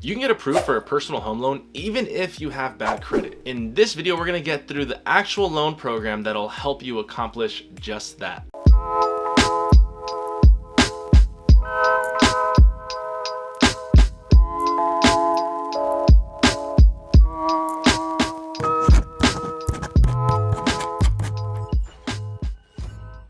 You can get approved for a personal home loan even if you have bad credit. In this video, we're gonna get through the actual loan program that'll help you accomplish just that.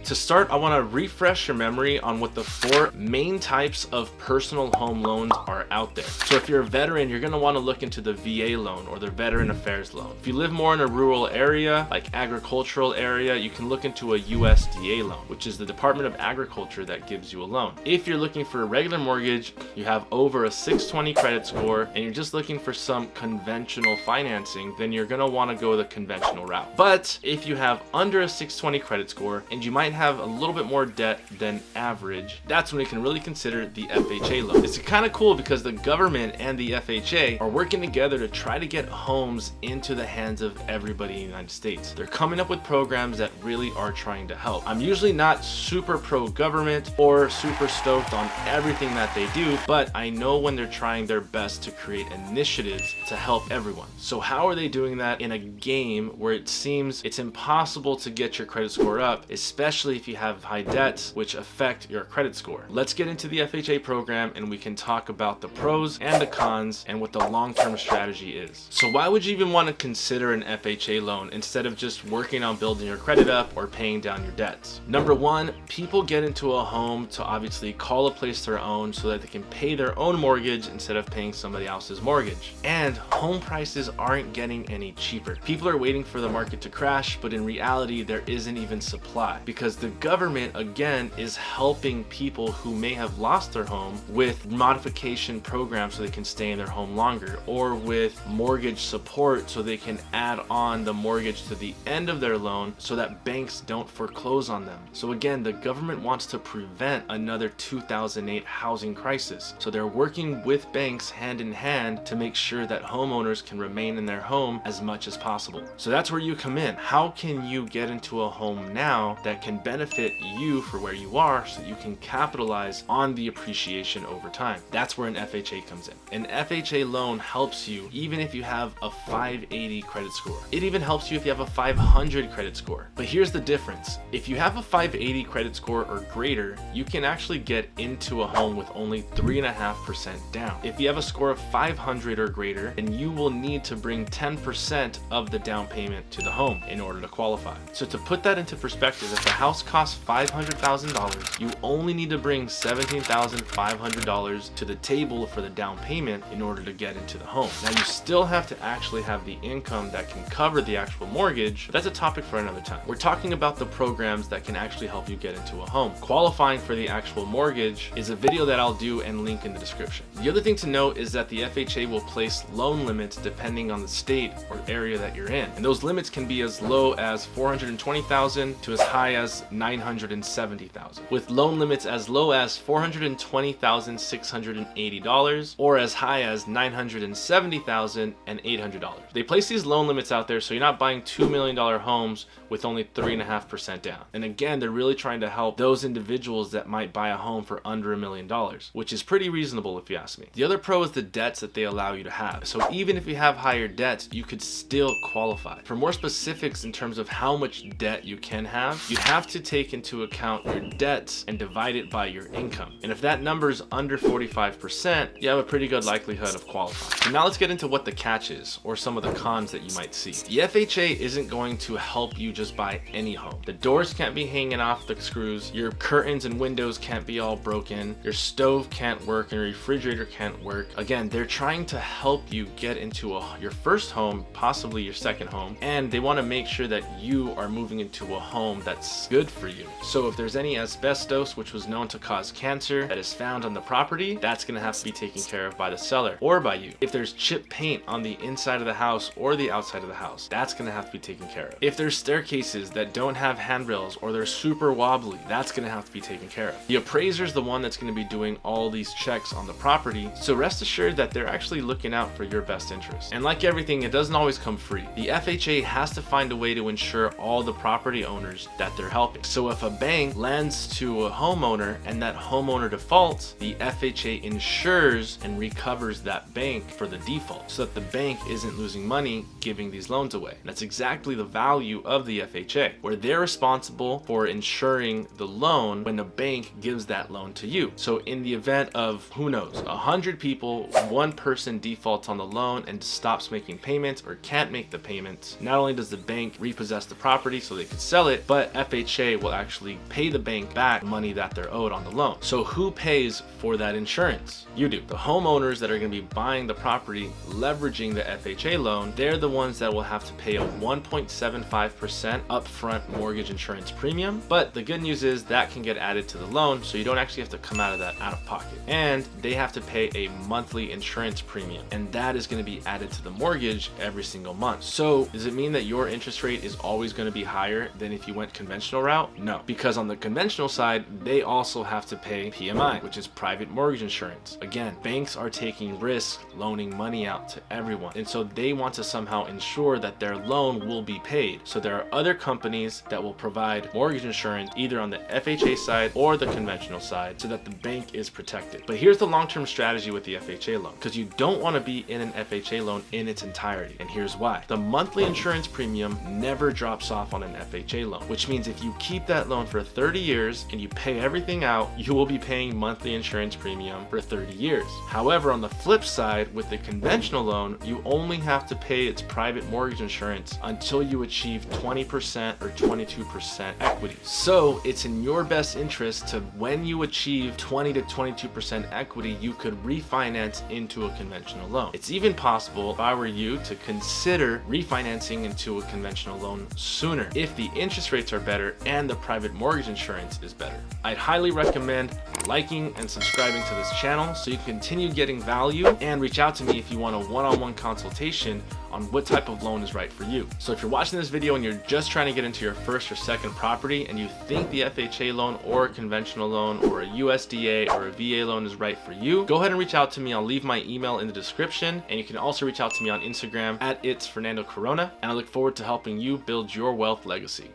To start, I want to refresh your memory on what the 4 main types of personal home loans are out there. So if you're a veteran, you're going to want to look into the VA loan or the Veteran Affairs loan. If you live more in a rural area, like agricultural area, you can look into a USDA loan, which is the Department of Agriculture that gives you a loan. If you're looking for a regular mortgage, you have over a 620 credit score, and you're just looking for some conventional financing, then you're going to want to go the conventional route. But if you have under a 620 credit score and you might have a little bit more debt than average, that's when you can really consider the FHA loan. It's kind of cool because the government and the FHA are working together to try to get homes into the hands of everybody in the United States. They're coming up with programs that really are trying to help. I'm usually not super pro-government or super stoked on everything that they do, but I know when they're trying their best to create initiatives to help everyone. So how are they doing that in a game where it seems it's impossible to get your credit score up, especially if you have high debts which affect your credit score? Let's get into the FHA program and we can talk about the pros and the cons and what the long-term strategy is. So why would you even want to consider an FHA loan instead of just working on building your credit up or paying down your debts? Number one, people get into a home to obviously call a place their own so that they can pay their own mortgage instead of paying somebody else's mortgage. And home prices aren't getting any cheaper. People are waiting for the market to crash, but in reality there isn't even supply because the government again is helping people who may have lost their home with modification programs so they can stay in their home longer, or with mortgage support so they can add on the mortgage to the end of their loan so that banks don't foreclose on them. So again, the government wants to prevent another 2008 housing crisis. So they're working with banks hand in hand to make sure that homeowners can remain in their home as much as possible. So that's where you come in. How can you get into a home now that can benefit you for where you are so that you can capitalize on the appreciation over time? That's where an FHA comes in. An FHA loan helps you even if you have a 580 credit score. It even helps you if you have a 500 credit score. But here's the difference. If you have a 580 credit score or greater, you can actually get into a home with only 3.5% down. If you have a score of 500 or greater, then you will need to bring 10% of the down payment to the home in order to qualify. So to put that into perspective, if the house costs $500,000, you only need to bring $17,500 to the table for the down payment in order to get into the home. Now you still have to actually have the income that can cover the actual mortgage, but that's a topic for another time. We're talking about the programs that can actually help you get into a home. Qualifying for the actual mortgage is a video that I'll do and link in the description. The other thing to note is that the FHA will place loan limits depending on the state or area that you're in. And those limits can be as low as $420,000 to as high as $970,000, with loan limits as low as $420,680 or as high as $970,800. They place these loan limits out there so you're not buying $2 million homes with only 3.5% down. And again, they're really trying to help those individuals that might buy a home for under $1 million, which is pretty reasonable if you ask me. The other pro is the debts that they allow you to have. So even if you have higher debts, you could still qualify. For more specifics in terms of how much debt you can have, you have to take into account your debts and divide it by your income. And if that number is under 45%, you have a pretty good likelihood of qualifying. So now let's get into what the catch is, or some of the cons that you might see. The FHA isn't going to help you just buy any home. The doors can't be hanging off the screws, your curtains and windows can't be all broken, your stove can't work, and your refrigerator can't work. Again, they're trying to help you get into your first home, possibly your second home, and they want to make sure that you are moving into a home that's good for you. So if there's any asbestos, which was known to cause cancer, that is found on the property, that's going to have to be taken care of by the seller or by you. If there's chip paint on the inside of the house or the outside of the house, that's going to have to be taken care of. If there's staircases that don't have handrails or they're super wobbly, that's going to have to be taken care of. The appraiser is the one that's going to be doing all these checks on the property, so rest assured that they're actually looking out for your best interest. And like everything, it doesn't always come free. The FHA has to find a way to ensure all the property owners that they're helping developing. So if a bank lends to a homeowner and that homeowner defaults, the FHA insures and recovers that bank for the default so that the bank isn't losing money giving these loans away. And that's exactly the value of the FHA, where they're responsible for insuring the loan when the bank gives that loan to you. So in the event of, who knows, 100 people, one person defaults on the loan and stops making payments or can't make the payments, not only does the bank repossess the property so they could sell it, but FHA will actually pay the bank back money that they're owed on the loan. So who pays for that insurance? You do. The homeowners that are going to be buying the property leveraging the FHA loan, they're the ones that will have to pay a 1.75% upfront mortgage insurance premium. But the good news is that can get added to the loan, so you don't actually have to come out of that out of pocket. And they have to pay a monthly insurance premium, and that is going to be added to the mortgage every single month. So does it mean that your interest rate is always going to be higher than if you went conventional route? No, because on the conventional side, they also have to pay PMI, which is private mortgage insurance. Again, banks are taking risks loaning money out to everyone, and so they want to somehow ensure that their loan will be paid. So there are other companies that will provide mortgage insurance either on the FHA side or the conventional side so that the bank is protected. But here's the long-term strategy with the FHA loan, because you don't want to be in an FHA loan in its entirety, and here's why. The monthly insurance premium never drops off on an FHA loan, which means if you keep that loan for 30 years and you pay everything out, you will be paying monthly insurance premium for 30 years. However, on the flip side, with the conventional loan, you only have to pay its private mortgage insurance until you achieve 20% or 22% equity. So it's in your best interest to, when you achieve 20 to 22% equity, you could refinance into a conventional loan. It's even possible, if I were you, to consider refinancing into a conventional loan sooner if the interest rates are better and the private mortgage insurance is better. I'd highly recommend liking and subscribing to this channel so you can continue getting value, and reach out to me if you want a one-on-one consultation on what type of loan is right for you. So if you're watching this video and you're just trying to get into your first or second property and you think the FHA loan or a conventional loan or a USDA or a VA loan is right for you, go ahead and reach out to me. I'll leave my email in the description, and you can also reach out to me on Instagram at @itsFernandoCorona, and I look forward to helping you build your wealth legacy.